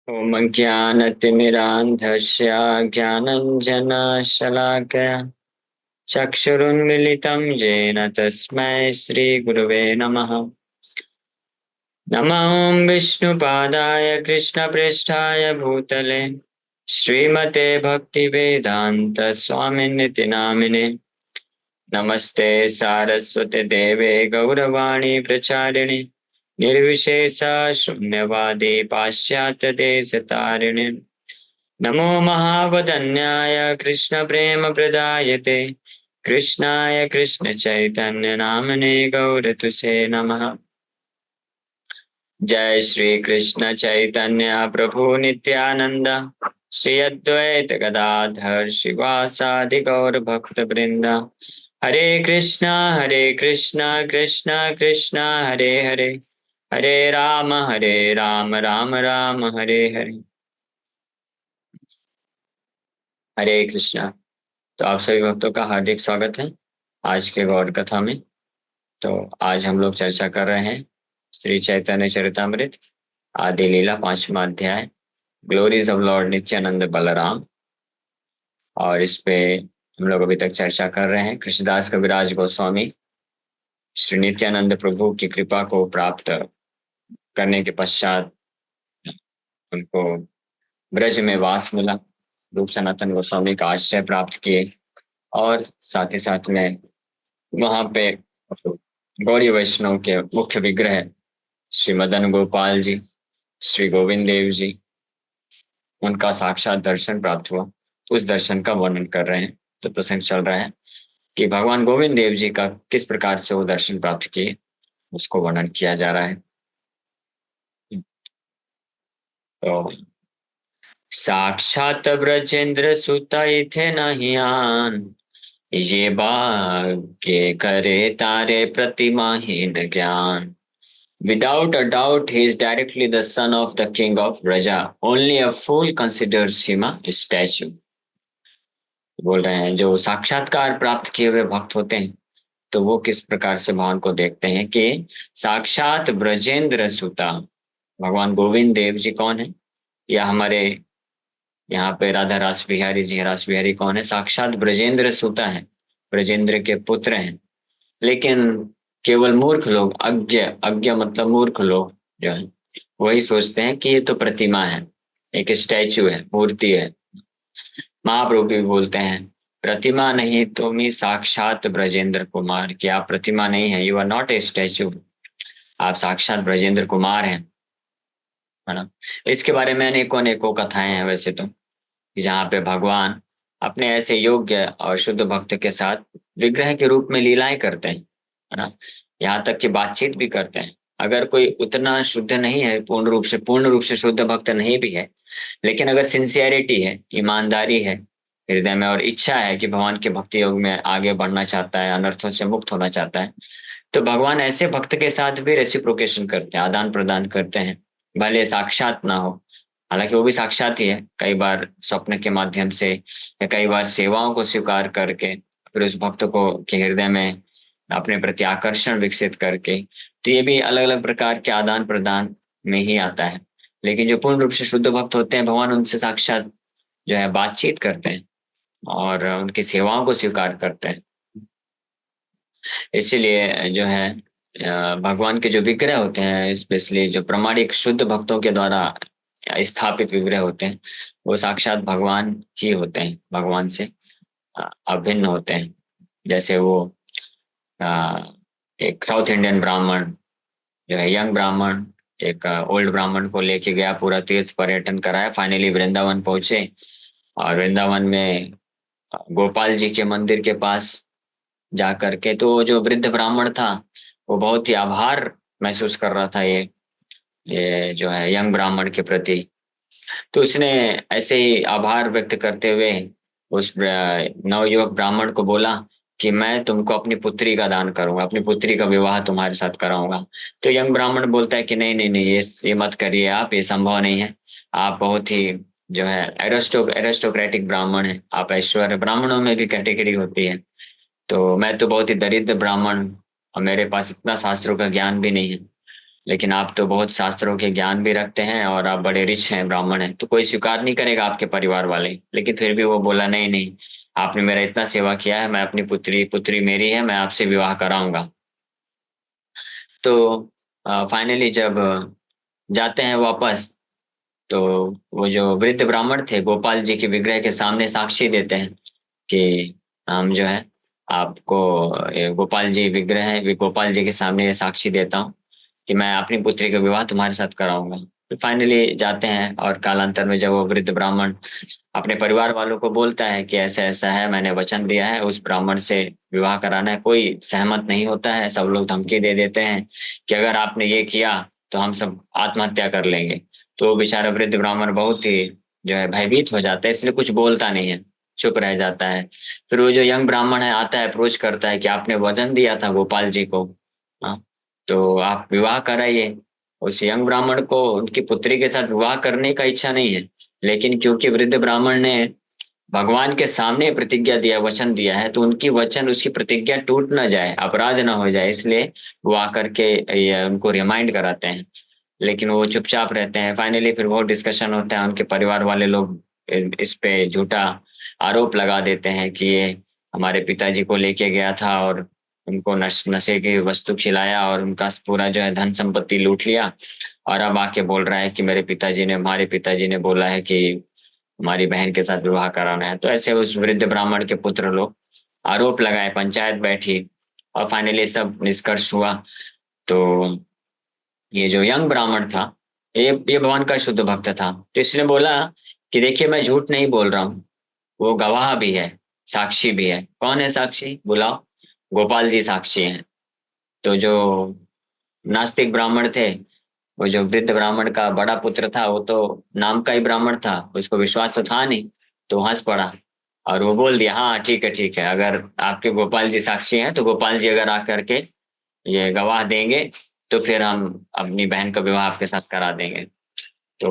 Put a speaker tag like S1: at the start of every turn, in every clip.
S1: ॐ ज्ञानतिमिरान्धस्य ज्ञानञ्जनशलाकया चक्षुरुन्मिलितं येन तस्मै श्रीगुरवे नमः। नमः विष्णुपादाय कृष्णप्रेष्ठाय भूतले श्रीमते भक्तिवेदान्तस्वामिनिति नामिने। नमस्ते सारस्वते देवे गौरवाणी प्रचारिणे निर्विशेषा शून्यवादी पाश्चात्यदेशतारिणे। नमो महावदन्याय कृष्णप्रेमप्रदायते कृष्णाय कृष्णचैतन्यनामने गौरतुसे नमः। जय श्री कृष्ण चैतन्य प्रभु नित्यानंद श्री अद्वैत गदाधर शिवासादि गौर भक्त वृंद। हरे कृष्णा कृष्णा कृष्णा हरे हरे, हरे राम राम हरे हरे। हरे कृष्णा। तो आप सभी भक्तों का हार्दिक स्वागत है आज के गौर कथा में। तो आज हम लोग चर्चा कर रहे हैं श्री चैतन्य चरितामृत आदि लीला 5वां अध्याय glories of Lord Nityananda Balaram. और इस पे हम लोग अभी तक चर्चा कर रहे हैं कृष्णदास कविराज गोस्वामी श्री नित्यानंद प्रभु की कृपा को प्राप्त करने के पश्चात उनको ब्रज में वास मिला, रूप सनातन गोस्वामी का आश्रय प्राप्त किए और साथ ही साथ में वहां पे गौरी वैष्णव के मुख्य विग्रह श्री मदन गोपाल जी, श्री गोविंद देव जी, उनका साक्षात दर्शन प्राप्त हुआ। उस दर्शन का वर्णन कर रहे हैं। तो प्रसंग चल रहा है कि भगवान गोविंद देव जी का किस प्रकार से वो दर्शन प्राप्त किए, उसको वर्णन किया जा रहा है। तो साक्षात ब्रजेंद्र सुत थे नहीं आन, ये भाग्य करे तारे प्रतिमाहीन ज्ञान। Without a doubt, he is directly the son of the king of Raja. Only a fool considers him a statue. बोल रहे हैं जो साक्षात्कार प्राप्त किए हुए भक्त होते हैं तो वो किस प्रकार से भगवान को देखते हैं कि साक्षात ब्रजेंद्र सुता। भगवान गोविंद देव जी कौन है? या हमारे यहाँ पे राधा रास बिहारी जी, रास बिहारी कौन है? साक्षात ब्रजेंद्र सुता है, ब्रजेंद्र के पुत्र हैं। लेकिन केवल मूर्ख लोग, अज्ञ, अज्ञ मतलब मूर्ख लोग जो है वही सोचते हैं कि ये तो प्रतिमा है, एक स्टैचू है, मूर्ति है। महाप्रभु भी बोलते हैं प्रतिमा नहीं तुम ही साक्षात ब्रजेंद्र कुमार, कि आप प्रतिमा नहीं है, you are not a statue, आप साक्षात ब्रजेंद्र कुमार हैं, है ना। इसके बारे में अनेकों अनेकों कथाएं हैं वैसे तो, कि जहाँ पे भगवान अपने ऐसे योग्य और शुद्ध भक्त के साथ विग्रह के रूप में लीलाएं करते हैं, है ना। यहाँ तक कि बातचीत भी करते हैं। अगर कोई उतना शुद्ध नहीं है, पूर्ण रूप से शुद्ध भक्त नहीं भी है, लेकिन अगर सिंसियरिटी है, ईमानदारी है हृदय में और इच्छा है कि भगवान के भक्ति योग में आगे बढ़ना चाहता है, अनर्थों से मुक्त होना चाहता है, तो भगवान ऐसे भक्त के साथ भी रेसिप्रोकेशन करते हैं, आदान प्रदान करते हैं। भले साक्षात ना हो, हालांकि वो भी साक्षात ही है, कई बार स्वप्न के माध्यम से या कई बार सेवाओं को स्वीकार करके फिर उस भक्त को के हृदय में अपने प्रति आकर्षण विकसित करके, तो ये भी अलग अलग प्रकार के आदान प्रदान में ही आता है। लेकिन जो पूर्ण रूप से शुद्ध भक्त होते हैं, भगवान उनसे साक्षात जो है बातचीत करते हैं और उनकी सेवाओं को स्वीकार करते हैं। इसीलिए जो है भगवान के जो विग्रह होते हैं, स्पेशली जो प्रामाणिक शुद्ध भक्तों के द्वारा स्थापित विग्रह होते हैं, वो साक्षात भगवान ही होते हैं, भगवान से अभिन्न होते हैं। जैसे वो अ, एक साउथ इंडियन ब्राह्मण जो है, यंग ब्राह्मण, एक ओल्ड ब्राह्मण को लेके गया, पूरा तीर्थ पर्यटन कराया, फाइनली वृंदावन पहुंचे। और वृंदावन में गोपाल जी के मंदिर के पास जा करके तो जो वृद्ध ब्राह्मण था वो बहुत ही आभार महसूस कर रहा था, ये जो है यंग ब्राह्मण के प्रति। तो उसने ऐसे ही आभार व्यक्त करते हुए उस नवयुवक ब्राह्मण को बोला कि मैं तुमको अपनी पुत्री का दान करूंगा, अपनी पुत्री का विवाह तुम्हारे साथ कराऊंगा। तो यंग ब्राह्मण बोलता है कि नहीं नहीं नहीं, ये मत करिए आप, ये संभव नहीं है। आप बहुत ही जो है एरिस्टोक्रेटिक ब्राह्मण है, आप ऐश्वर्य, ब्राह्मणों में भी कैटेगरी होती है, तो मैं तो बहुत ही दरिद्र ब्राह्मण हूँ और मेरे पास इतना शास्त्रों का ज्ञान भी नहीं है। लेकिन आप तो बहुत शास्त्रों के ज्ञान भी रखते हैं और आप बड़े रिच हैं, ब्राह्मण हैं, तो कोई स्वीकार नहीं करेगा आपके परिवार वाले। लेकिन फिर भी वो बोला नहीं नहीं, आपने मेरा इतना सेवा किया है, मैं अपनी पुत्री पुत्री मेरी है, मैं आपसे विवाह कराऊंगा। तो फाइनली जब जाते हैं वापस, तो वो जो वृद्ध ब्राह्मण थे गोपाल जी के विग्रह के सामने साक्षी देते हैं कि हम जो है आपको, ये गोपाल जी विग्रह है, गोपाल जी के सामने ये साक्षी देता हूँ कि मैं अपनी पुत्री का विवाह तुम्हारे साथ कराऊंगा। तो फाइनली जाते हैं, और कालांतर में जब वो वृद्ध ब्राह्मण अपने परिवार वालों को बोलता है कि ऐसा ऐसा है, मैंने वचन दिया है उस ब्राह्मण से विवाह कराना है, कोई सहमत नहीं होता है, सब लोग धमकी दे देते हैं कि अगर आपने ये किया तो हम सब आत्महत्या कर लेंगे। तो बेचारा वृद्ध ब्राह्मण बहुत ही जो है भयभीत हो जाता है, इसलिए कुछ बोलता नहीं है, चुप रह जाता है। फिर वो जो यंग ब्राह्मण है आता है, अप्रोच करता है कि आपने वचन दिया था गोपाल जी को, हाँ, तो आप विवाह कराइए। उस यंग ब्राह्मण को उनकी पुत्री के साथ विवाह करने का इच्छा नहीं है, लेकिन क्योंकि वृद्ध ब्राह्मण ने भगवान के सामने प्रतिज्ञा दिया, वचन दिया है, तो उनकी वचन, उसकी प्रतिज्ञा टूट ना जाए, अपराध ना हो जाए, इसलिए वो आकर के ये उनको रिमाइंड कराते हैं। लेकिन वो चुपचाप रहते हैं। फाइनली फिर बहुत डिस्कशन होता है, उनके परिवार वाले लोग इस पे झूठा आरोप लगा देते हैं कि ये हमारे पिताजी को लेके गया था और उनको नशे की वस्तु खिलाया और उनका पूरा जो है धन संपत्ति लूट लिया, और अब आके बोल रहा है कि मेरे पिताजी ने, हमारे पिताजी ने बोला है कि हमारी बहन के साथ विवाह कराना है। तो ऐसे उस वृद्ध ब्राह्मण के पुत्र लोग आरोप लगाए, पंचायत बैठी, और फाइनली सब निष्कर्ष हुआ। तो ये जो यंग ब्राह्मण था, ये भगवान का शुद्ध भक्त था, तो इसने बोला कि देखिए मैं झूठ नहीं बोल रहा हूँ, वो गवाह भी है, साक्षी भी है। कौन है साक्षी, बुलाओ। गोपाल जी साक्षी हैं। तो जो नास्तिक ब्राह्मण थे, वो जो वृद्ध ब्राह्मण का बड़ा पुत्र था, वो तो नाम का ही ब्राह्मण था, उसको विश्वास तो था नहीं, तो हंस पड़ा और वो बोल दिया हाँ ठीक है, अगर आपके गोपाल जी साक्षी हैं तो गोपाल जी अगर आकर के ये गवाह देंगे तो फिर हम अपनी बहन का विवाह आपके साथ करा देंगे। तो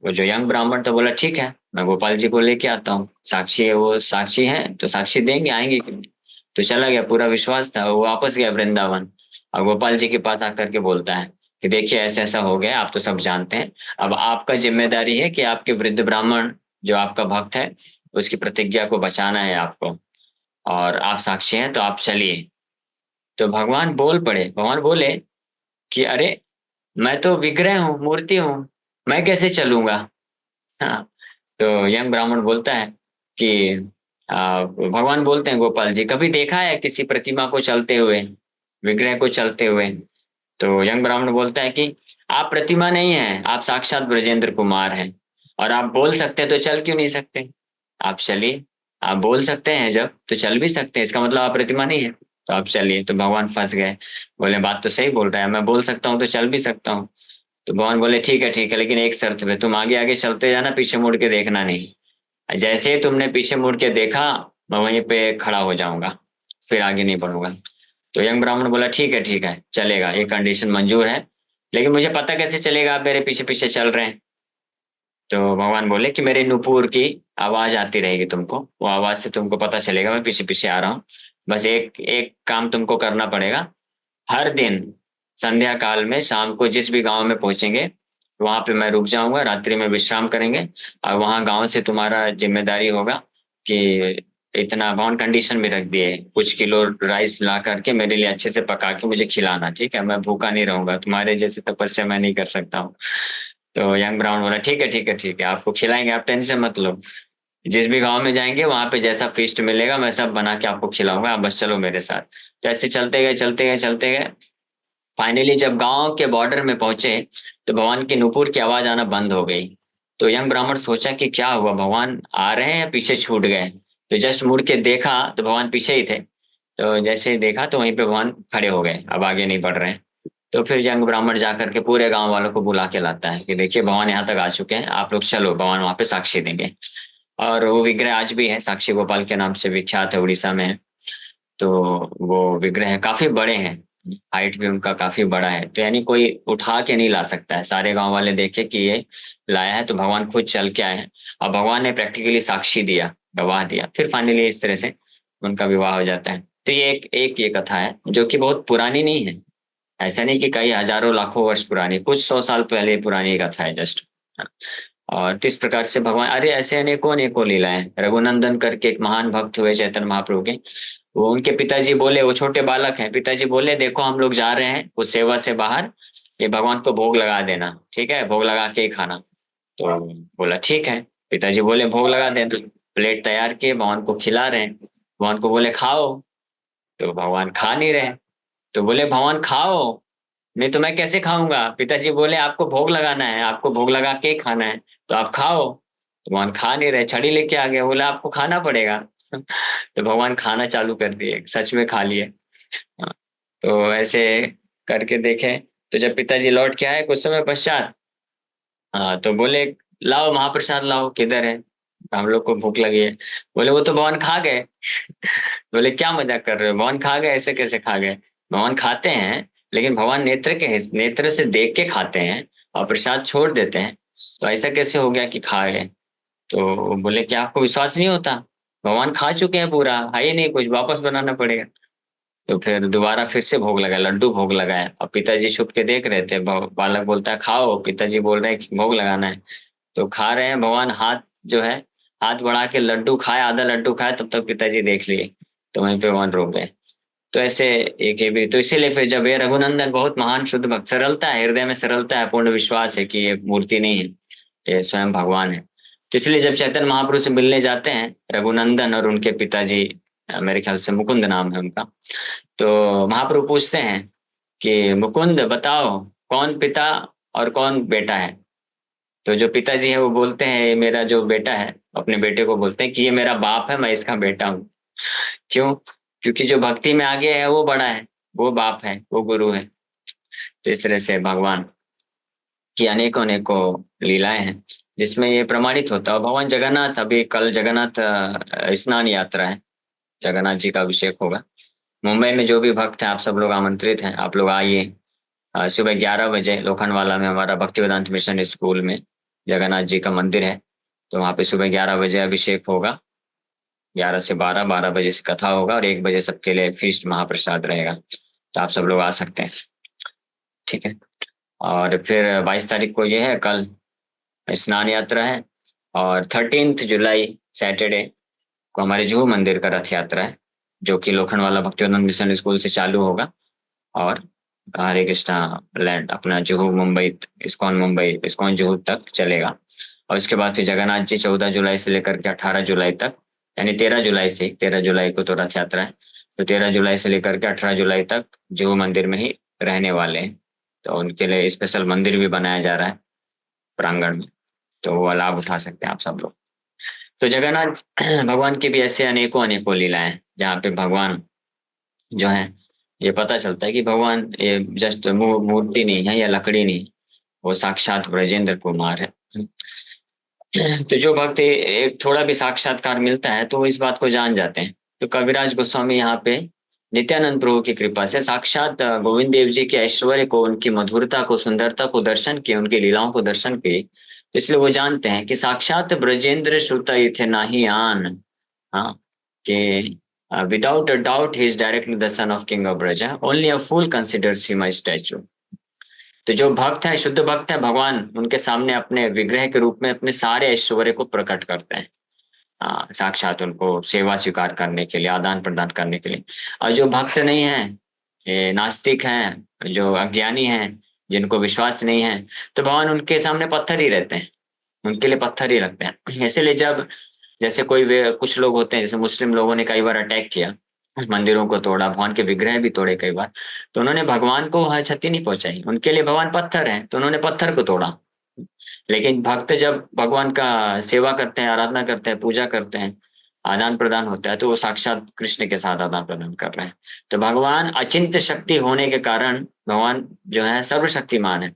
S1: वो जो यंग ब्राह्मण था बोला ठीक है, मैं गोपाल जी को लेके आता हूँ, साक्षी है, वो साक्षी है तो साक्षी देंगे, आएंगे क्यों नहीं। तो चला गया, पूरा विश्वास था, वो वापस गया वृंदावन, और गोपाल जी के पास आकर के बोलता है कि देखिए ऐसा ऐसा हो गया, आप तो सब जानते हैं, अब आपका जिम्मेदारी है कि आपके वृद्ध ब्राह्मण जो आपका भक्त है उसकी प्रतिज्ञा को बचाना है आपको, और आप साक्षी हैं तो आप चलिए। तो भगवान बोल पड़े, भगवान बोले कि अरे मैं तो विग्रह हूँ, मूर्ति हूँ, मैं कैसे चलूंगा। हाँ। तो यंग ब्राह्मण बोलता है कि भगवान बोलते हैं गोपाल जी, कभी देखा है किसी प्रतिमा को चलते हुए, विग्रह को चलते हुए। तो यंग ब्राह्मण बोलता है कि आप प्रतिमा नहीं है, आप साक्षात ब्रजेंद्र कुमार हैं, और आप बोल सकते हैं तो चल क्यों नहीं सकते। आप चलिए, आप बोल सकते हैं जब तो चल भी सकते हैं, इसका मतलब आप प्रतिमा नहीं है, तो आप चलिए। तो भगवान फंस गए, बोले बात तो सही बोल रहा है, मैं बोल सकता हूँ तो चल भी सकता हूँ। तो भगवान बोले ठीक है, लेकिन एक शर्त पे, तुम आगे आगे चलते जाना, पीछे मुड़ के देखना नहीं, जैसे ही तुमने पीछे मुड़ के देखा मैं वहीं पे खड़ा हो जाऊंगा, फिर आगे नहीं बढ़ूंगा। तो यंग ब्राह्मण बोला ठीक है चलेगा, ये कंडीशन मंजूर है, लेकिन मुझे पता कैसे चलेगा आप मेरे पीछे पीछे चल रहे हैं। तो भगवान बोले कि मेरे नुपुर की आवाज आती रहेगी तुमको, वो आवाज से तुमको पता चलेगा मैं पीछे पीछे आ रहा हूँ। बस एक एक काम तुमको करना पड़ेगा, हर दिन संध्या काल में शाम को जिस भी गांव में पहुंचेंगे वहां पे मैं रुक जाऊंगा, रात्रि में विश्राम करेंगे, और वहां गांव से तुम्हारा जिम्मेदारी होगा कि इतना बाउंड कंडीशन में रख दिए, कुछ किलो राइस ला करके मेरे लिए अच्छे से पका के मुझे खिलाना, ठीक है, मैं भूखा नहीं रहूंगा, तुम्हारे जैसे तपस्या मैं नहीं कर सकता हूँ। तो यंग ब्राह्मण बोला ठीक है आपको खिलाएंगे, आप टेंशन मत लो, जिस भी गांव में जाएंगे वहां पे जैसा फीस्ट मिलेगा मैं सब बना के आपको खिलाऊंगा, आप बस चलो मेरे साथ। तो ऐसे चलते गए, फाइनली जब गांव के बॉर्डर में पहुंचे तो भगवान की नुपुर की आवाज आना बंद हो गई। तो यंग ब्राह्मण सोचा कि क्या हुआ, भगवान आ रहे हैं या पीछे छूट गए। तो जस्ट मुड़ के देखा तो भगवान पीछे ही थे। तो जैसे ही देखा तो वहीं पे भगवान खड़े हो गए, अब आगे नहीं बढ़ रहे हैं। तो फिर यंग ब्राह्मण जाकर के पूरे गांव वालों को बुला के लाता है कि देखिए भगवान यहाँ तक आ चुके हैं, आप लोग चलो, भगवान वहां पे साक्षी देंगे। और वो विग्रह आज भी है, साक्षी गोपाल के नाम से विख्यात है, उड़ीसा में है। तो वो विग्रह काफी बड़े हैं, हाइट भी उनका काफी बड़ा है, तो यानी कोई उठा के नहीं ला सकता है, सारे गांव वाले देखे कि ये लाया है तो भगवान खुद चल के आए हैं, और भगवान ने प्रैक्टिकली साक्षी दिया, गवाह दिया, फिर फाइनली इस तरह से उनका विवाह हो जाता है। तो ये एक एक ये कथा है जो कि बहुत पुरानी नहीं है, ऐसा नहीं कि कई हजारों लाखों वर्ष पुरानी, कुछ 100 साल पहले पुरानी कथा है जस्ट। और तो इस प्रकार से भगवान, अरे ऐसे अनेकों अनेकों लीलाएं। रघुनंदन करके एक महान भक्त हुए चैतन्य महाप्रभु के, वो उनके पिताजी बोले, वो छोटे बालक हैं, पिताजी बोले देखो हम लोग जा रहे हैं उस सेवा से बाहर, ये भगवान को भोग लगा देना, ठीक है, भोग लगा के ही खाना। तो बोला ठीक है। पिताजी बोले भोग लगा देना, प्लेट तैयार किए, भगवान को खिला रहे हैं। भगवान को बोले खाओ, तो भगवान खा नहीं रहे। तो बोले भगवान खाओ, नहीं तो मैं कैसे खाऊंगा। पिताजी बोले आपको भोग लगाना है, आपको भोग लगा के ही खाना है, तो आप खाओ। तो भगवान खा नहीं रहे, छड़ी लेके आ गए, बोले आपको खाना पड़ेगा। तो भगवान खाना चालू कर दिए, सच में खा लिए। हाँ, तो ऐसे करके देखे। तो जब पिताजी लौट के आए कुछ समय पश्चात, हाँ, तो बोले लाओ महाप्रसाद लाओ, किधर है, हम लोग को भूख लगी है। बोले वो तो भगवान खा गए। बोले क्या मजाक कर रहे हो, भगवान खा गए, ऐसे कैसे खा गए। भगवान खाते हैं, लेकिन भगवान नेत्र के नेत्र से देख के खाते हैं और प्रसाद छोड़ देते हैं। तो ऐसा कैसे हो गया कि खा गए। तो बोले कि आपको विश्वास नहीं होता, भगवान खा चुके हैं, पूरा है ही नहीं कुछ, वापस बनाना पड़ेगा। तो फिर दोबारा फिर से भोग लगाया, लड्डू भोग लगाया, और पिताजी छुप के देख रहे थे। बालक बोलता है खाओ, पिताजी बोल रहे हैं कि भोग लगाना है। तो खा रहे हैं, भगवान हाथ जो है, हाथ बढ़ा के लड्डू खाए, आधा लड्डू खाए, तब तक पिताजी देख लिए। तो वहीं पे भगवान रोक गए। तो ऐसे एक ये भी, तो इसीलिए फिर जब ये रघुनंदन बहुत महान शुद्ध भक्त, सरलता है हृदय में, सरलता है, पूर्ण विश्वास है कि ये मूर्ति नहीं है, ये स्वयं भगवान है। तो इसलिए जब चैतन्य महाप्रभु से मिलने जाते हैं रघुनंदन और उनके पिताजी, मेरे ख्याल से मुकुंद नाम है उनका, तो महाप्रभु पूछते हैं कि मुकुंद बताओ कौन पिता और कौन बेटा है। तो जो पिताजी है वो बोलते हैं ये मेरा जो बेटा है, अपने बेटे को बोलते हैं कि ये मेरा बाप है, मैं इसका बेटा हूँ। क्यों? क्योंकि जो भक्ति में आगे है वो बड़ा है, वो बाप है, वो गुरु है। तो इस तरह से भगवान की अनेकों अनेकों लीलाएं हैं जिसमें ये प्रमाणित होता है। और भगवान जगन्नाथ, अभी कल जगन्नाथ स्नान यात्रा है, जगन्नाथ जी का अभिषेक होगा। मुंबई में जो भी भक्त हैं आप सब लोग आमंत्रित हैं, आप लोग आइए। सुबह 11 बजे लोखंडवाला में हमारा भक्ति वेदांत मिशन स्कूल में जगन्नाथ जी का मंदिर है। तो वहाँ पे सुबह 11 बजे अभिषेक होगा, 11 से 12, 12 बजे से कथा होगा, और 1 बजे सबके लिए फीस्ट महाप्रसाद रहेगा। तो आप सब लोग आ सकते हैं, ठीक है। और फिर 22 तारीख को ये है कल स्नान यात्रा है। और 13 जुलाई सैटरडे को हमारे जुहू मंदिर का रथ यात्रा है, जो कि लोखंडवाला भक्तिवेदांत मिशन स्कूल से चालू होगा, और हरे कृष्णा लैंड अपना जुहू मुंबई, मुंबई इस्कॉन जुहू तक चलेगा। और उसके बाद फिर जगन्नाथ जी 14 जुलाई से लेकर के 18 जुलाई तक, यानी 13 जुलाई से, 13 जुलाई को तो रथ यात्रा है, तो 13 जुलाई से लेकर के 18 जुलाई तक जुहू मंदिर में ही रहने वाले हैं। तो उनके लिए स्पेशल मंदिर भी बनाया जा रहा है प्रांगण में, तो वो लाभ उठा सकते हैं आप सब लोग। तो जगन्नाथ भगवान की भी ऐसे अनेकों अनेकों लीलाएं हैं जहाँ पे भगवान जो है, ये पता चलता है कि भगवान ये जस्ट मूर्ति नहीं है या लकड़ी नहीं, वो साक्षात ब्रजेंद्र कुमार है। तो जो भक्त एक थोड़ा भी साक्षात्कार मिलता है तो वो इस बात को जान जाते हैं। तो कविराज गोस्वामी यहाँ पे नित्यानंद प्रभु की कृपा से साक्षात गोविंद देव जी के ऐश्वर्य को, उनकी मधुरता को, सुंदरता को दर्शन किए, उनकी लीलाओं को दर्शन किए, तो इसलिए वो जानते हैं कि साक्षात ब्रजेंद्र श्रुत इथे नाही आन। हाँ, कि without a doubt he is directly the son of king of Braja, only a fool considers him a statue. तो जो भक्त है, शुद्ध भक्त है, भगवान उनके सामने अपने विग्रह के रूप में अपने सारे ऐश्वर्य को प्रकट करते हैं, साक्षात उनको सेवा स्वीकार करने के लिए, आदान प्रदान करने के लिए। और जो भक्त नहीं है, ये नास्तिक हैं, जो अज्ञानी हैं, जिनको विश्वास नहीं है, तो भगवान उनके सामने पत्थर ही रहते हैं, उनके लिए पत्थर ही रखते हैं। इसीलिए जब जैसे कोई कुछ लोग होते हैं, जैसे मुस्लिम लोगों ने कई बार अटैक किया, मंदिरों को तोड़ा, भगवान के विग्रह भी तोड़े कई बार, तो उन्होंने भगवान को वहां क्षति नहीं पहुंचाई, उनके लिए भगवान पत्थर है तो उन्होंने पत्थर को तोड़ा। लेकिन भक्त जब भगवान का सेवा करते हैं, आराधना करते हैं, पूजा करते हैं, आदान प्रदान होता है, तो वो साक्षात कृष्ण के साथ आदान प्रदान कर रहे हैं। तो भगवान अचिंत्य शक्ति होने के कारण भगवान जो है सर्वशक्तिमान है।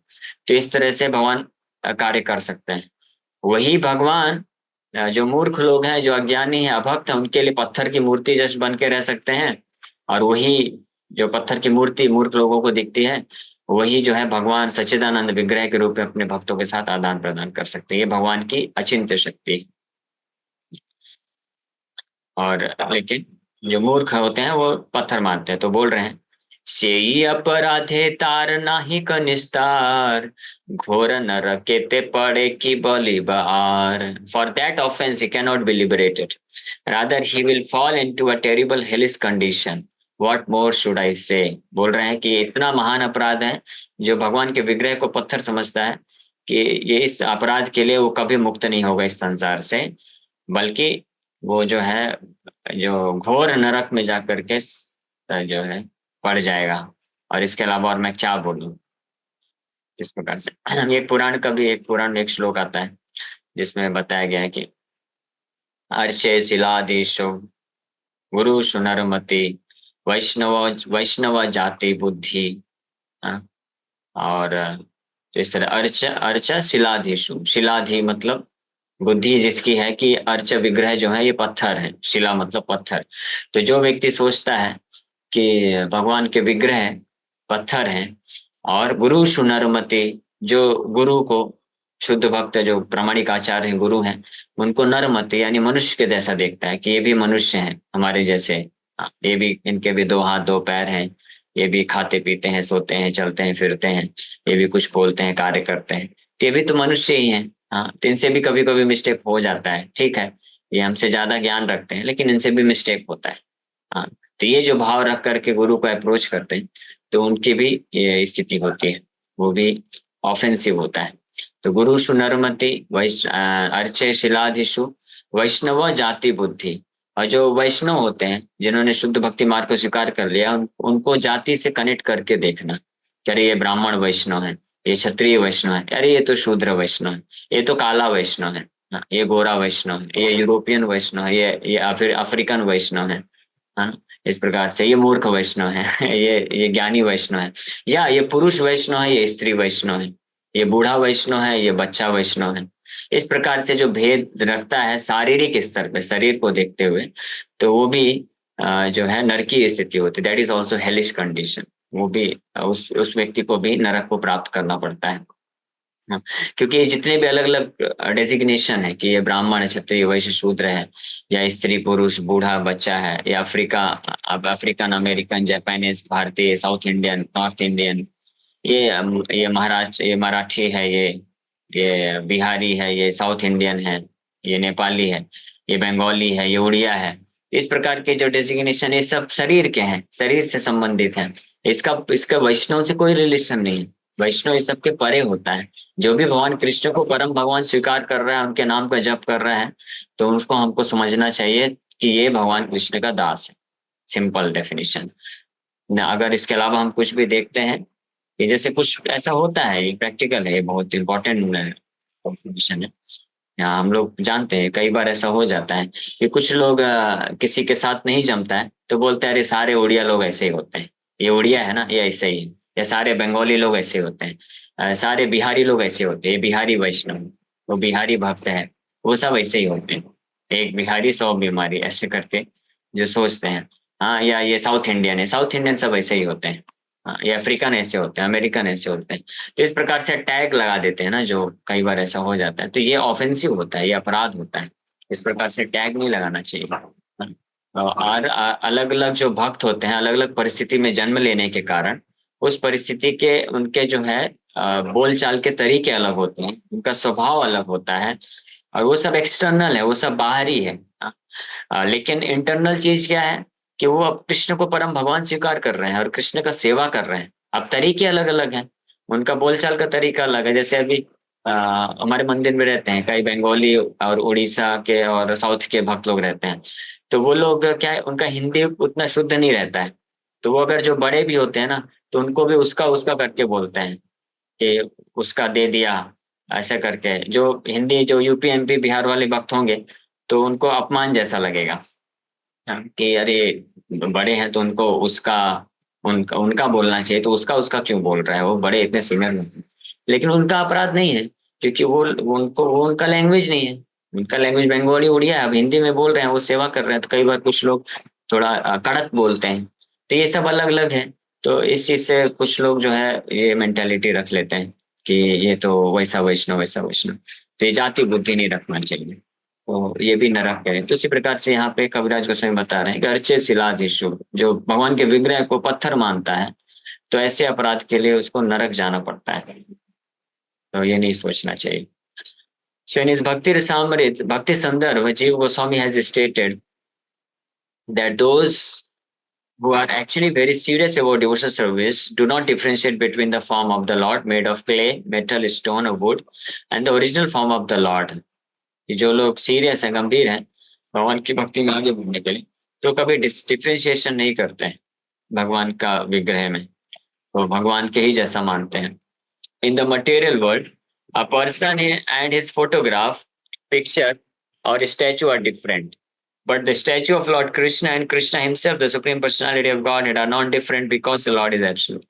S1: तो इस तरह से भगवान कार्य कर सकते हैं। वही भगवान जो मूर्ख लोग हैं, जो अज्ञानी हैं, अभक्त हैं, उनके लिए पत्थर की मूर्ति जैसे बन के रह सकते हैं। और वही जो पत्थर की मूर्ति मूर्ख लोगों को दिखती है, वही जो है भगवान सच्चिदानंद विग्रह के रूप में अपने भक्तों के साथ आदान प्रदान कर सकते हैं। ये भगवान की अचिंत्य शक्ति है। और लेकिन जो मूर्ख होते हैं वो पत्थर मारते हैं। तो बोल रहे हैं सेई अपराधे तार नाही क निस्तार, घोर नरके ते पड़े की बलि बहार. For that offense he cannot be liberated. Rather he will fall into a terrible hellish condition. What more should I say? बोल रहे हैं कि इतना महान अपराध है जो भगवान के विग्रह को पत्थर समझता है कि ये इस अपराध के लिए वो कभी मुक्त नहीं होगा इस संसार से, बल्कि वो जो है जो घोर नरक में जाकर के जो है पड़ जाएगा. और इसके अलावा और मैं क्या बोलूं इस प्रकार से. ये पुराण का भी एक पुराण में एक श्लोक आता है जिसमें बताया गया है कि अर्चे शिलादेशो गुरु सुनरमति वैष्णव वैष्णव जाति बुद्धि. हाँ, और तो इस तरह अर्च अर्च शिलाधीशु, शिलाधि मतलब बुद्धि जिसकी है कि अर्च विग्रह जो है ये पत्थर है, शिला मतलब पत्थर. तो जो व्यक्ति सोचता है कि भगवान के विग्रह पत्थर हैं और गुरु सुनरमति, जो गुरु को शुद्ध भक्त जो प्रामाणिक आचार्य हैं गुरु हैं उनको नरमति यानी मनुष्य के जैसा देखता है कि ये भी मनुष्य हैं हमारे जैसे. ये भी, इनके भी दो हाथ दो पैर हैं, ये भी खाते पीते हैं सोते हैं चलते हैं फिरते हैं, ये भी कुछ बोलते हैं कार्य करते हैं, तो ये भी तो मनुष्य ही हैं. हाँ, तो इनसे भी कभी कभी मिस्टेक हो जाता है, ठीक है, ये हमसे ज्यादा ज्ञान रखते हैं लेकिन इनसे भी मिस्टेक होता है. हाँ, तो ये जो भाव रख करके गुरु को अप्रोच करते हैं तो उनकी भी ये स्थिति होती है, वो भी ऑफेंसिव होता है. तो गुरु सुनरमति अर्चे शिलाधिशु वैष्णव जाति बुद्धि. और जो वैष्णव होते हैं जिन्होंने शुद्ध भक्ति मार्ग को स्वीकार कर लिया उनको जाति से कनेक्ट करके देखना कि अरे ये ब्राह्मण वैष्णव है, ये क्षत्रिय वैष्णव है, अरे ये तो शूद्र वैष्णव है, ये तो काला वैष्णव है, हाँ, ये गोरा वैष्णव है, ये यूरोपियन वैष्णव है, ये फिर अफ्रीकन वैष्णव है. हाँ, इस प्रकार से ये मूर्ख वैष्णव है. ये ज्ञानी वैष्णव है, या ये पुरुष वैष्णव है, ये स्त्री वैष्णव है, ये बूढ़ा वैष्णव है, ये बच्चा वैष्णव है. इस प्रकार से जो भेद रखता है शारीरिक स्तर पे शरीर को देखते हुए, तो वो भी जो है नरकीय स्थिति होती है. That is also hellish condition. वो भी उस व्यक्ति को भी नरक को प्राप्त करना पड़ता है. हाँ, क्योंकि ये जितने भी अलग अलग डेजिग्नेशन है कि ये ब्राह्मण है, क्षत्रिय वैश्य शूद्र है, या स्त्री पुरुष बूढ़ा बच्चा है, या अफ्रीकन अमेरिकन जापानीज भारतीय साउथ इंडियन नॉर्थ इंडियन, ये महाराष्ट्र, ये मराठी है, ये बिहारी है, ये साउथ इंडियन है, ये नेपाली है, ये बंगाली है, ये उड़िया है. इस प्रकार के जो डेजिग्नेशन ये सब शरीर के हैं, शरीर से संबंधित हैं. इसका इसका वैष्णव से कोई रिलेशन नहीं है. वैष्णव इस सबके परे होता है. जो भी भगवान कृष्ण को परम भगवान स्वीकार कर रहा है, उनके नाम का जप कर रहा है, तो उसको हमको समझना चाहिए कि ये भगवान कृष्ण का दास है. Simple definition. अगर इसके अलावा हम कुछ भी देखते हैं कि जैसे कुछ ऐसा होता है, ये प्रैक्टिकल है, ये बहुत इंपॉर्टेंट कंफर्मेशन है. यहाँ हम लोग जानते हैं कई बार ऐसा हो जाता है कि कुछ लोग किसी के साथ नहीं जमता है तो बोलते हैं अरे सारे उड़िया लोग ऐसे ही होते हैं, ये उड़िया है ना ये ऐसे ही है, या सारे बंगाली लोग ऐसे होते हैं, सारे बिहारी लोग ऐसे होते हैं, ये बिहारी वैष्णव, वो बिहारी भक्त है, वो सब ऐसे ही होते हैं, एक बिहारी 100 बीमारी ऐसे करके जो सोचते हैं. हाँ, या ये साउथ इंडियन है, साउथ इंडियन सब ऐसे ही होते हैं. हाँ, ये अफ्रीकन ऐसे होते हैं, अमेरिकन ऐसे होते हैं. तो इस प्रकार से टैग लगा देते हैं ना, जो कई बार ऐसा हो जाता है, तो ये ऑफेंसिव होता है, ये अपराध होता है. इस प्रकार से टैग नहीं लगाना चाहिए. और अलग अलग जो भक्त होते हैं अलग अलग परिस्थिति में जन्म लेने के कारण उस परिस्थिति के उनके जो है बोल चाल के तरीके अलग होते हैं, उनका स्वभाव अलग होता है, और वो सब एक्सटर्नल है, वो सब बाहरी है. लेकिन इंटरनल चीज क्या है कि वो अब कृष्ण को परम भगवान स्वीकार कर रहे हैं और कृष्ण का सेवा कर रहे हैं. अब तरीके अलग अलग हैं, उनका बोलचाल का तरीका अलग है. जैसे अभी हमारे मंदिर में रहते हैं कई बंगाली और उड़ीसा के और साउथ के भक्त लोग रहते हैं, तो वो लोग क्या है उनका हिंदी उतना शुद्ध नहीं रहता है, तो वो अगर जो बड़े भी होते हैं ना तो उनको भी उसका उसका करके बोलते हैं कि उसका दे दिया, ऐसा करके. जो हिंदी जो यूपी एमपी बिहार वाले भक्त होंगे तो उनको अपमान जैसा लगेगा. हाँ, कि अरे बड़े हैं तो उनको उसका उनका उनका बोलना चाहिए, तो उसका उसका क्यों बोल रहा है, वो बड़े इतने सीनियर नहीं. लेकिन उनका अपराध नहीं है क्योंकि वो उनका लैंग्वेज नहीं है, उनका लैंग्वेज बंगाली उड़िया है. अब हिंदी में बोल रहे हैं, वो सेवा कर रहे हैं, तो कई बार कुछ लोग थोड़ा कड़क बोलते हैं, तो ये सब अलग अलग है. तो इस चीज से कुछ लोग जो है ये मेंटेलिटी रख लेते हैं कि ये तो वैसा वैष्णव वैसा वैष्णव, तो ये जाति बुद्धि नहीं रखना चाहिए. तो ये भी नरक है। तो इसी प्रकार से यहाँ पे कविराज गोस्वामी बता रहे हैं कि अर्चे शिलाधीशु, जो भगवान के विग्रह को पत्थर मानता है, तो ऐसे अपराध के लिए उसको नरक जाना पड़ता है। तो ये नहीं सोचना चाहिए। So in his Bhakti Rasamrit, Bhakti Sandarbha, Jiva Goswami has stated that those who are actually very serious about devotional service do not differentiate between the form of the Lord made of clay, metal, stone or wood and the original form of the Lord. कि जो लोग serious हैं, गंभीर हैं भगवान की भक्ति में आगे बढ़ने के लिए, तो कभी डिफ्रेंशिएशन नहीं करते हैं भगवान का विग्रह में, तो भगवान के ही जैसा मानते हैं। In the material world, a person and his photograph, picture, or statue are different. But the statue of Lord Krishna and Krishna himself, the Supreme Personality of Godhead, are not different because the Lord is absolute.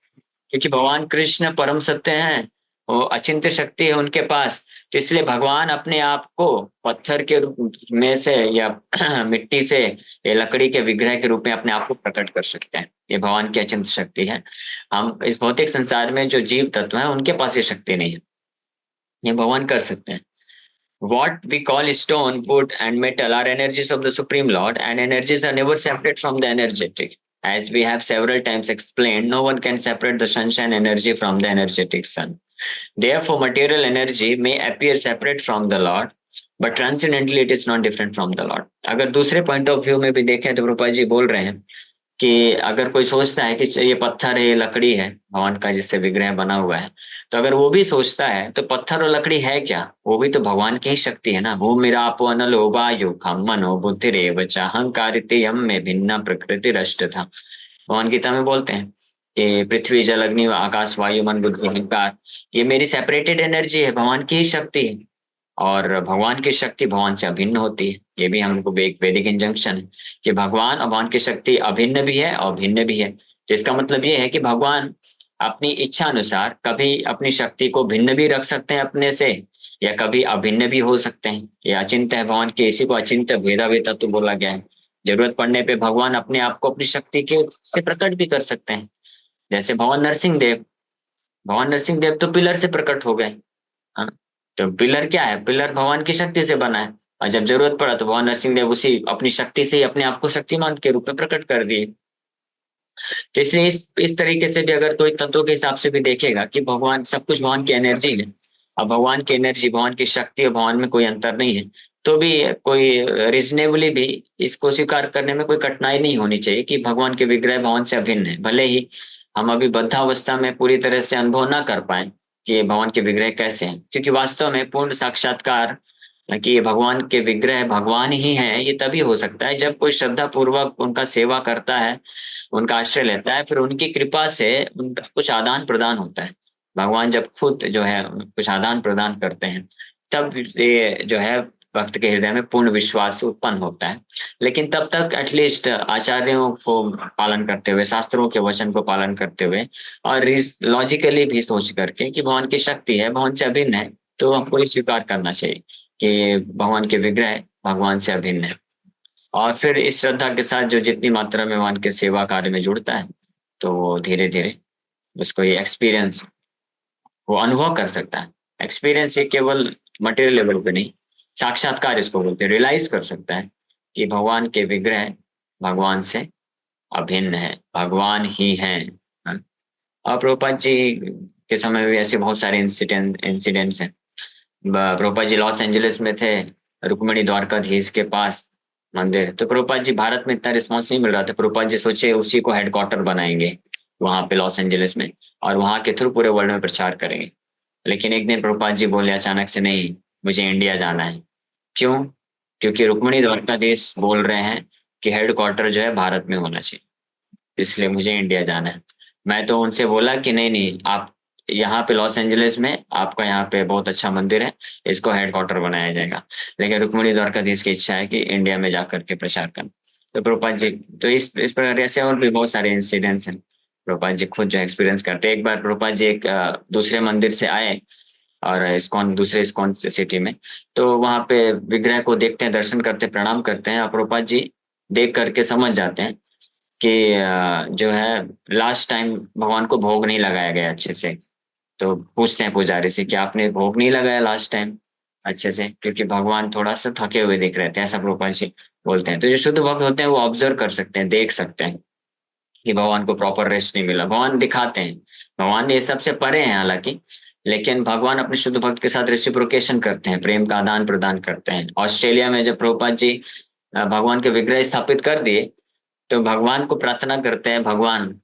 S1: क्योंकि भगवान कृष्ण परम सत्य हैं, वो अचिंत्य शक्ति है उनके पास, तो इसलिए भगवान अपने आप को पत्थर के रूप में से या मिट्टी से या लकड़ी के विग्रह के रूप में अपने आप को प्रकट कर सकते हैं। ये भगवान की अचिंत्य शक्ति है। हम इस भौतिक संसार में जो जीव तत्व हैं उनके पास ये शक्ति नहीं है, ये भगवान कर सकते हैं। What we call stone, wood, and metal are energies of the Supreme Lord, and energies are never separate from the energetic. As we have several times explained, no one can separate the sunshine energy from the energetic sun. Therefore, material energy may appear separate from the Lord, but transcendently it is not different from the Lord. अगर दूसरे point of view में भी देखें तो प्रभुपाद जी बोल रहे हैं कि अगर कोई सोचता है कि ये पत्थर है, ये लकड़ी है भगवान का जिससे विग्रह बना हुआ है, तो अगर वो भी सोचता है तो पत्थर और लकड़ी है क्या, वो भी तो भगवान की ही शक्ति है ना। भूमिरापो अनलो वायु खम मनो बुद्धिरेव च अहंकारिते यम में भिन्ना प्रकृति रष्ट था। भगवान गीता में बोलते हैं कि पृथ्वी जल अग्नि आकाश वायु मन बुद्धि अहंकार, ये मेरी सेपरेटेड एनर्जी है, भगवान की ही शक्ति है। और भगवान की शक्ति भगवान से अभिन्न होती है। ये भी हमको एक वैदिक इंजंक्शन है कि भगवान और भगवान की शक्ति अभिन्न भी है और भिन्न भी है। तो इसका मतलब ये है कि भगवान अपनी इच्छा अनुसार कभी अपनी शक्ति को भिन्न भी रख सकते हैं अपने से, या कभी अभिन्न भी हो सकते हैं। ये अचिंत्य है भगवान के, इसी को अचिंत्य भेदाभेद तो बोला गया है। जरूरत पड़ने पे भगवान अपने आप को अपनी शक्ति के से प्रकट भी कर सकते हैं। जैसे भगवान नरसिंह देव तो पिलर से प्रकट हो गए। हाँ, तो पिलर क्या है, पिलर भगवान की शक्ति से बना है, और जब जरूरत पड़ा तो भगवान नरसिंह देव उसी अपनी शक्ति से ही अपने आप को शक्तिमान के रूप में प्रकट कर दिए। तो इसलिए इस तरीके से भी अगर कोई तत्वों के हिसाब से भी देखेगा कि भगवान सब कुछ भगवान की एनर्जी है, और भगवान की एनर्जी भगवान की शक्ति और भगवान में कोई अंतर नहीं है, तो भी कोई रीजनेबली भी इसको स्वीकार करने में कोई कठिनाई नहीं होनी चाहिए कि भगवान के विग्रह भगवान से अभिन्न है। भले ही हम अभी बद्धावस्था में पूरी तरह से अनुभव ना कर पाए कि ये भगवान के विग्रह कैसे हैं, क्योंकि वास्तव में पूर्ण साक्षात्कार कि ये भगवान के विग्रह भगवान ही हैं, ये तभी हो सकता है जब कोई श्रद्धा पूर्वक उनका सेवा करता है, उनका आश्रय लेता है, फिर उनकी कृपा से उनका कुछ आदान प्रदान होता है। भगवान जब खुद जो है कुछ आदान प्रदान करते हैं, तब ये जो है भक्त के हृदय में पूर्ण विश्वास उत्पन्न होता है। लेकिन तब तक एटलीस्ट आचार्यों को पालन करते हुए, शास्त्रों के वचन को पालन करते हुए, और लॉजिकली भी सोच करके कि भगवान की शक्ति है, भगवान से अभिन्न है, तो हमको ये स्वीकार करना चाहिए कि भगवान के विग्रह भगवान से अभिन्न है। और फिर इस श्रद्धा के साथ जो जितनी मात्रा में भगवान के सेवा कार्य में जुड़ता है, तो वो धीरे धीरे उसको ये एक्सपीरियंस वो अनुभव कर सकता है। एक्सपीरियंस ये केवल मटेरियल लेवल पे नहीं, साक्षात्कार इसको बोलते हैं, रियलाइज कर सकता है कि भगवान के विग्रह भगवान से अभिन्न है, भगवान ही है। हाँ? और प्रभुपाद जी के समय में भी ऐसे बहुत सारे इंसिडेंट्स हैं। प्रभुपाद जी लॉस एंजलिस में थे, रुक्मिणी द्वारकाधीश के पास मंदिर, तो प्रभुपाद जी भारत में इतना रिस्पॉन्स नहीं मिल रहा था। प्रभुपाद जी सोचे उसी को हेडक्वार्टर बनाएंगे वहां पे लॉस एंजलिस में, और वहां के थ्रू पूरे वर्ल्ड में प्रचार करेंगे। लेकिन एक दिन प्रभुपाद जी बोले अचानक से, नहीं मुझे इंडिया जाना है। क्यों? क्योंकि रुक्मिणी द्वारकाधीश बोल रहे हैं कि हेडक्वार्टर जो है भारत में होना चाहिए, इसलिए मुझे इंडिया जाना है। मैं तो उनसे बोला कि नहीं नहीं, आप यहाँ पे लॉस एंजलिस में आपका यहाँ पे बहुत अच्छा मंदिर है, इसको हेडक्वार्टर बनाया जाएगा। लेकिन रुक्मिणी द्वारकाधीश की इच्छा है कि इंडिया में जाकर के प्रचार करना। तो प्रभुपाद जी तो इस प्रकार ऐसे और भी बहुत सारे इंसिडेंट्स हैं, प्रभुपाद जी खुद जो एक्सपीरियंस करते हैं। एक बार प्रभुपाद जी एक दूसरे मंदिर से आए, और दूसरे इस्कॉन सिटी में, तो वहां पे विग्रह को देखते हैं, दर्शन करते हैं, प्रणाम करते हैं, और प्रभुपाद जी देख करके समझ जाते हैं कि जो है लास्ट टाइम भगवान को भोग नहीं लगाया गया अच्छे से। तो पूछते हैं पुजारी से कि आपने भोग नहीं लगाया लास्ट टाइम, अच्छे से, क्योंकि भगवान थोड़ा सा थके हुए दिख रहे थे, ऐसा प्रभुपाद जी बोलते हैं। तो जो शुद्ध भक्त होते हैं वो ऑब्जर्व कर सकते हैं, देख सकते हैं कि भगवान को प्रॉपर रेस्ट नहीं मिला। भगवान दिखाते हैं, भगवान ये सबसे परे हैं हालांकि, लेकिन भगवान अपने शुद्ध भक्त के साथ रेसिप्रोकेशन करते हैं, प्रेम का आदान प्रदान करते हैं। ऑस्ट्रेलिया में जब प्रभुपाद जी भगवान के विग्रह स्थापित कर दिए, तो भगवान को प्रार्थना करते हैं, भगवान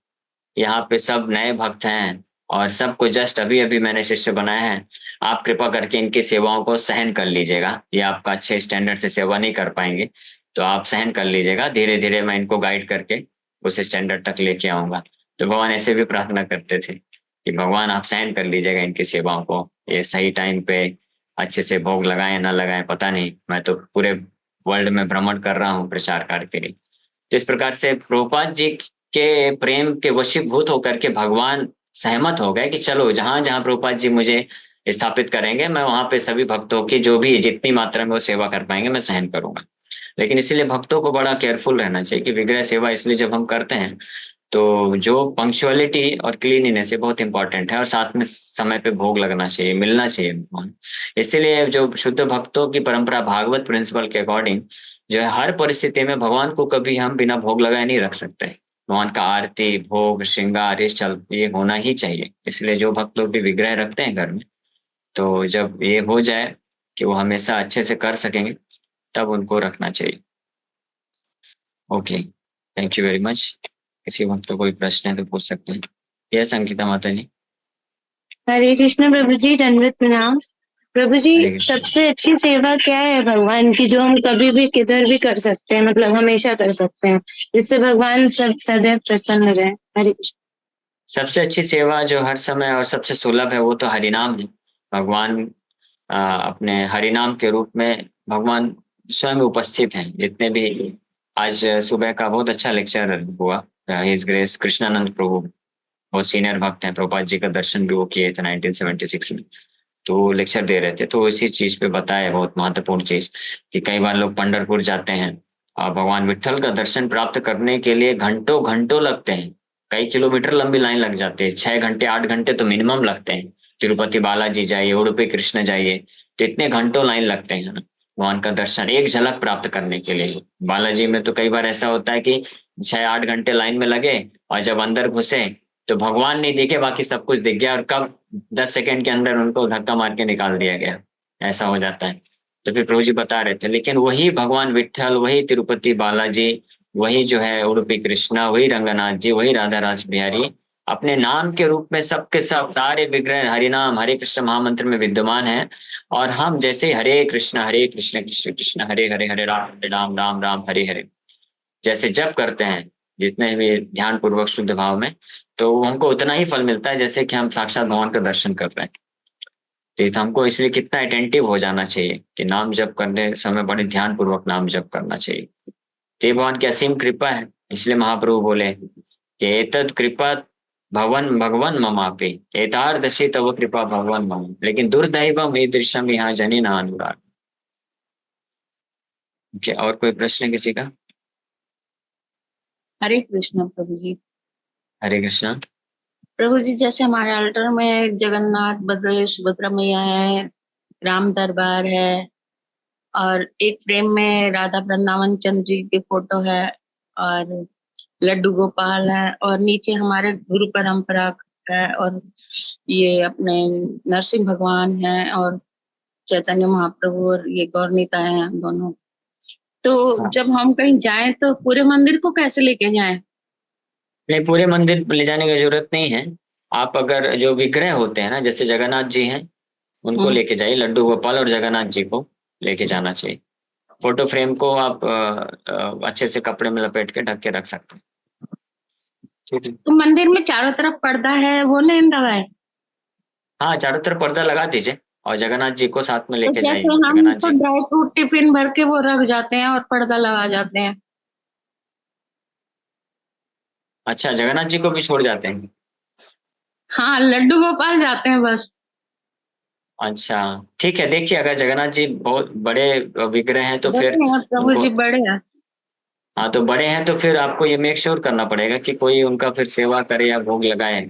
S1: यहाँ पे सब नए भक्त हैं और सबको जस्ट अभी अभी मैंने शिष्य बनाया है, आप कृपा करके इनकी सेवाओं को सहन कर लीजिएगा। ये आपका अच्छे स्टैंडर्ड से सेवा नहीं कर पाएंगे, तो आप सहन कर लीजिएगा, धीरे धीरे मैं इनको गाइड करके उस स्टैंडर्ड तक लेके आऊंगा। तो भगवान ऐसे भी प्रार्थना करते थे कि भगवान आप सहन कर लीजिएगा इनकी सेवाओं को, ये सही टाइम पे अच्छे से भोग लगाए ना लगाए पता नहीं, मैं तो पूरे वर्ल्ड में भ्रमण कर रहा हूँ प्रचार कार्य के लिए। तो इस प्रकार से प्रभुपाद जी के प्रेम के वशीभूत होकर के भगवान सहमत हो गए कि चलो जहां जहां प्रभुपाद जी मुझे स्थापित करेंगे, मैं वहां पे सभी भक्तों की जो भी जितनी मात्रा में वो सेवा कर पाएंगे मैं सहन करूंगा। लेकिन इसीलिए भक्तों को बड़ा केयरफुल रहना चाहिए कि विग्रह सेवा इसलिए जब हम करते हैं तो जो पंक्चुअलिटी और क्लीनिनेस ये बहुत इंपॉर्टेंट है, और साथ में समय पे भोग लगना चाहिए, मिलना चाहिए भगवान। इसीलिए जो शुद्ध भक्तों की परंपरा भागवत प्रिंसिपल के अकॉर्डिंग जो है, हर परिस्थिति में भगवान को कभी हम बिना भोग लगाए नहीं रख सकते। भगवान का आरती भोग श्रृंगार ये होना ही चाहिए। इसलिए जो भक्त लोग भी विग्रह रखते हैं घर में, तो जब ये हो जाए कि वो हमेशा अच्छे से कर सकेंगे, तब उनको रखना चाहिए। Okay, thank you very much. किसी वक्त को कोई प्रश्न है तो पूछ सकते हैं। यस अंकिता माता जी।
S2: हरे कृष्ण प्रभु जी, दंडवत प्रणाम। प्रभु जी,
S1: हरे कृष्ण।
S2: सबसे अच्छी सेवा क्या है भगवान की, जो हम कभी भी किधर भी कर सकते हैं, मतलब हमेशा कर सकते हैं, जिससे भगवान सब सदैव प्रसन्न रहे? हरे कृष्ण।
S1: सबसे अच्छी सेवा जो हर समय और सबसे सुलभ है वो तो हरिनाम है। भगवान अपने हरिनाम के रूप में भगवान स्वयं उपस्थित हैं। जितने भी आज सुबह का बहुत अच्छा लेक्चर हुआ, हिज ग्रेस कृष्णानंद प्रभु बहुत सीनियर भक्त हैं, प्रभुपाद जी का दर्शन भी वो किए थे 1976 में। तो वो लेक्चर दे रहे थे, तो इसी चीज पे बताया, बहुत महत्वपूर्ण चीज, कि कई बार लोग पंढरपुर जाते हैं और भगवान विट्ठल का दर्शन प्राप्त करने के लिए घंटों घंटों लगते हैं, कई किलोमीटर लंबी लाइन लग जाती है, 6 घंटे 8 घंटे तो मिनिमम लगते हैं। तिरुपति बालाजी जाइए, उडुपी कृष्ण जाइए, तो इतने घंटों लाइन लगते हैं ना भगवान का दर्शन एक झलक प्राप्त करने के लिए। बालाजी में तो कई बार ऐसा होता है कि 6 8 घंटे लाइन में लगे, और जब अंदर घुसे तो भगवान नहीं दिखे, बाकी सब कुछ दिख गया, और कब 10 सेकंड के अंदर उनको धक्का मार के निकाल दिया गया, ऐसा हो जाता है। तो फिर प्रभु जी बता रहे थे, लेकिन वही भगवान विट्ठल, वही तिरुपति बालाजी, वही जो है उडुपी कृष्णा, वही रंगनाथ जी, वही राधा रास बिहारी अपने नाम के रूप में सबके सब सारे विग्रह हरिनाम हरे कृष्ण महामंत्र में विद्यमान है। और हम जैसे हरे कृष्ण कृष्ण कृष्ण हरे हरे, हरे राम राम राम हरे हरे जैसे जप करते हैं, जितने भी ध्यान पूर्वक शुद्ध भाव में, तो हमको उतना ही फल मिलता है जैसे कि हम साक्षात भगवान का दर्शन कर रहे हैं। तो हमको इसलिए कितना अटेंटिव हो जाना चाहिए कि नाम जप करने समय बड़े ध्यान पूर्वक नाम जप करना चाहिए। तो ये भगवान की असीम कृपा है। इसलिए महाप्रभु बोले कि एतद कृपा भवन भगवन ममापि, एतादृशी तव कृपा भगवन मम, लेकिन दुर्दैवम ईदृशम यहाँ जनी ना अनुराग। Okay, और कोई प्रश्न किसी का?
S3: हरे कृष्ण प्रभु जी।
S1: हरे कृष्णा।
S3: प्रभु जी, जैसे हमारे अल्टर में जगन्नाथ बलदेव सुभद्रा मैया है, राम दरबार है, और एक फ्रेम में राधा वृंदावन चंद्र जी की फोटो है, और लड्डू गोपाल है, और नीचे हमारे गुरु परंपरा है, और ये अपने नरसिंह भगवान है, और चैतन्य महाप्रभु, और ये गौरनीता है दोनों। तो
S1: हाँ,
S3: जब हम कहीं जाएं तो पूरे मंदिर को कैसे लेके जाएं?
S1: नहीं पूरे मंदिर ले जाने की जरूरत नहीं है। आप अगर जो विग्रह होते हैं ना, जैसे जगन्नाथ जी हैं, उनको
S3: हम्म।
S1: लेके जाइए, लड्डू गोपाल और जगन्नाथ जी को लेके जाना चाहिए। फोटो फ्रेम को आप अच्छे से कपड़े में लपेट के ढक के रख सकते हैं। ठीक है।
S3: तो मंदिर में चारों तरफ पर्दा है, वो नहीं लगा है?
S1: हाँ, चारों तरफ पर्दा लगा दीजिए और जगन्नाथ जी को साथ में
S3: तो
S1: लेके
S3: जैसे
S1: जाइए,
S3: हम
S1: जगन्नाथ
S3: तो
S1: जी।
S3: ड्राई फ्रूट टिफिन भर के वो रख जाते हैं और पर्दा लगा जाते हैं।
S1: अच्छा, जगन्नाथ जी को भी छोड़ जाते हैं?
S3: हाँ, लड्डू गोपाल जाते हैं बस।
S1: अच्छा, ठीक है, देखिए अगर जगन्नाथ जी बहुत बड़े विग्रह हैं तो
S3: बड़े
S1: फिर
S3: हैं प्रभु
S1: उनको,
S3: जी, बड़े हैं।
S1: हाँ तो बड़े हैं तो फिर आपको ये मेक श्योर करना पड़ेगा कि कोई उनका फिर सेवा करे या भोग लगाए,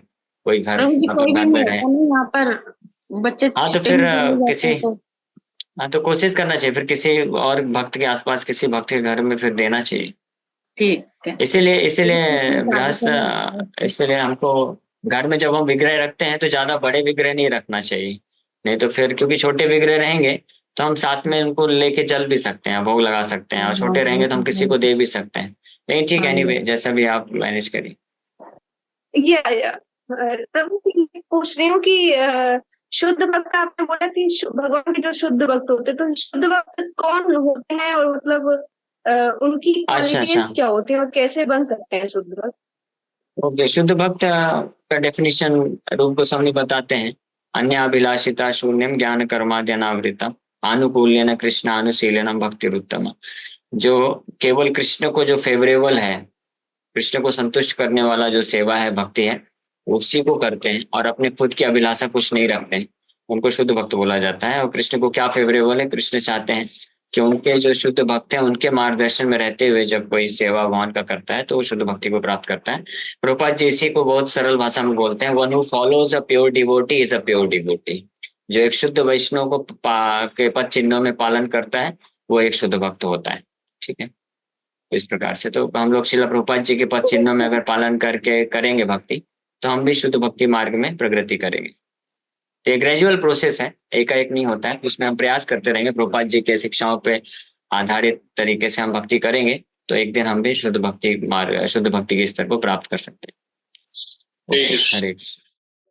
S1: कोई घर
S3: प्रभु जी, कोई
S1: मतलब
S3: भी
S1: घर में
S3: नहीं
S1: रहे।
S3: होता नहीं यहाँ पर, बच्चे
S1: हाँ तो
S3: छुट्टी
S1: फिर
S3: में चले जाते
S1: किसी,
S3: हैं तो।
S1: हाँ, तो कोशिश करना चाहिए, फिर किसी और भक्त के आसपास किसी भक्त के घर में फिर देना चाहिए।
S3: ठीक है।
S1: इसीलिए इसीलिए गृहस्थ, इसलिए हमको घर में जब हम विग्रह रखते हैं तो ज्यादा बड़े विग्रह नहीं रखना चाहिए, नहीं तो फिर क्योंकि छोटे विग्रह रहेंगे तो हम साथ में उनको लेके चल भी सकते हैं, भोग लगा सकते हैं, और छोटे रहेंगे तो हम किसी को दे भी सकते हैं। लेकिन ठीक है, एनीवे जैसा भी आप मैनेज करिए।
S4: या प्रभु जी, पूछ रही हूँ कि शुद्ध भक्त आपने बोला कि भगवान के जो शुद्ध भक्त होते हैं, तो शुद्ध भक्त कौन होते हैं और मतलब उनकी
S1: अच्छा
S4: क्वालिटीज क्या होती हैं और कैसे बन सकते हैं शुद्ध भक्त?
S1: ओके, शुद्ध भक्त का डेफिनेशन रूप गोस्वामी बताते हैं, अन्य अभिलाषिता शून्यम ज्ञान कर्माद्यनावृतम आनुकूल्यन कृष्णानुशीलनम भक्तिरुत्तम। जो केवल कृष्ण को जो फेवरेबल है, कृष्ण को संतुष्ट करने वाला जो सेवा है, भक्ति है, उसी को करते हैं और अपने खुद की अभिलाषा कुछ नहीं रखते हैं, उनको शुद्ध भक्त बोला जाता है। और कृष्ण को क्या फेवरेबल है, कृष्ण चाहते हैं कि उनके जो शुद्ध भक्त हैं उनके मार्गदर्शन में रहते हुए जब कोई सेवा भगवान का करता है तो वो शुद्ध भक्ति को प्राप्त करता है। प्रभुपाद जी इसी को बहुत सरल भाषा में बोलते हैं, one who follows a pure devotee is a pure devotee. जो एक शुद्ध वैष्णव को के पद चिन्हों में पालन करता है वो एक शुद्ध भक्त होता है। ठीक है, इस प्रकार से तो हम लोग श्रील प्रभुपाद जी के पद चिन्हों में अगर पालन करके करेंगे भक्ति तो हम भी शुद्ध भक्ति मार्ग में प्रगति करेंगे। तो ये ग्रेजुअल प्रोसेस है, एकाएक नहीं होता है, उसमें हम प्रयास करते रहेंगे, प्रभुपाद जी के शिक्षाओं पे आधारित तरीके से हम भक्ति करेंगे तो एक दिन हम भी शुद्ध भक्ति के स्तर को प्राप्त कर सकते हैं। हरे कृष्ण।